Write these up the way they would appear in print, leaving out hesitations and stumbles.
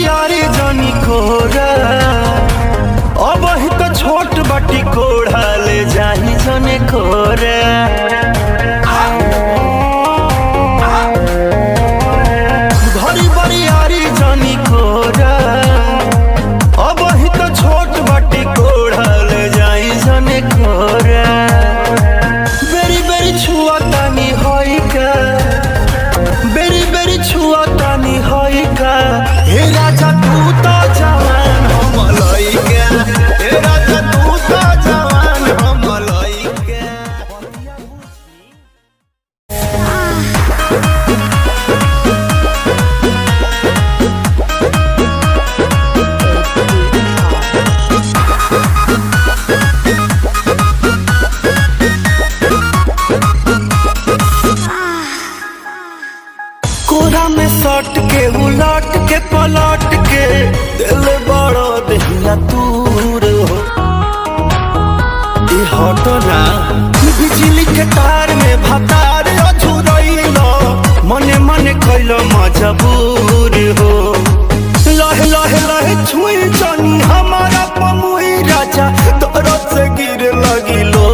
बरियारी जानी कोरा अब ही तो छोट बाटी कोढ़ा ले जाही जने कोरा घरी बरियारी जानी कोरा अब ही तो छोट बाटी कोढ़ा ले जाही जने कोरा बेरी बेरी छुआ तानी होई का बेरी बेरी छुआ तानी होई का हे राजा तू तो जवान हम लइका हे राजा तू तो जवान हम लइका कोरा में सट के उलट के पलट के दिल बड़ो दहिया दूर हो हटो ना बिजली के तार में भतार अझुरैलो मने मने कैलो मजबूर हो लहे लहे लहे छुई जानी हमारा पमुई राजा तोरो से गिर लगिलो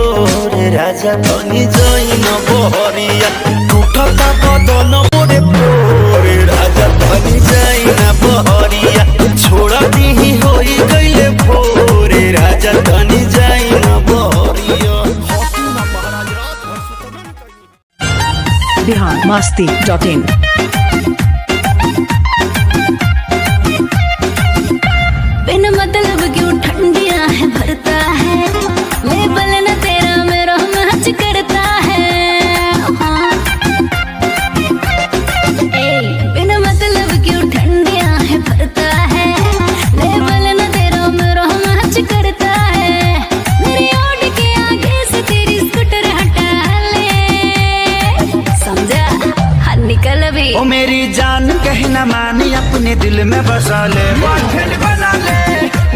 रे राजा तनी जाई न बहरिया टूटता बदन मोरे पोरे राजा तनी जाई न बहरिया छोड़ा दी होई गइले भोरे राजा तनी जाई न बहरिया biharmasti.in बिन मतलब क्यों ठंडियां है भरता है लेबल न तेरा मेरा मैच करता है बिन मतलब क्यों ठंडियां है भरता है लेबल न तेरा मेरा मैच करता है मेरी ओट के आगे से तेरी स्कूटर हटा ले समझा हाथ निकल भी ओ मेरी जान कहना मानी अपने दिल में बसा ले बॉयफ्रेंड बना ले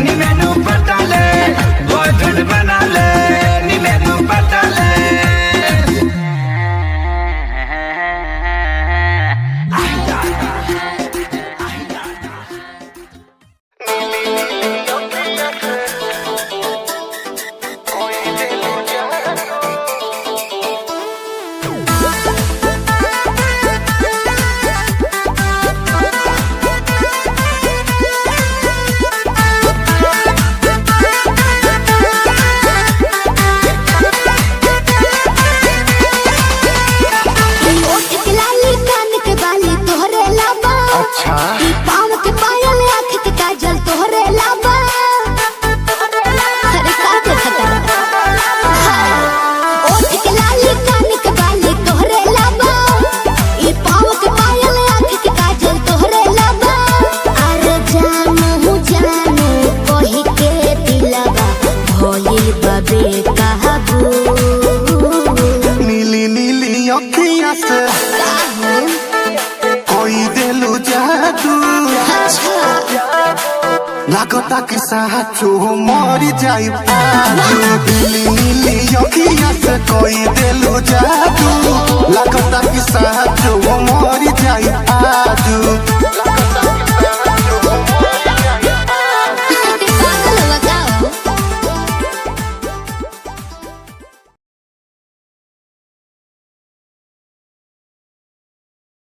नी मैनू पटा ले बॉयफ्रेंड बना ले नी मैनू पटा ले पाँव के पायल आँख के काजल तोहरे लाबा अरे का देखता ओठ के लाली कान के बाली तोहरे लाबा ई पाँव के पायल आँख के काजल तोहरे लाबा अरे जानू कही के दिलवा भइल बाबे कहबू नीली नीली अखियां से कोई दिलू जादू लागता कि साचो मरी जाई नीली नीली अखियां से कोई दिलू जादू लागता कि साचो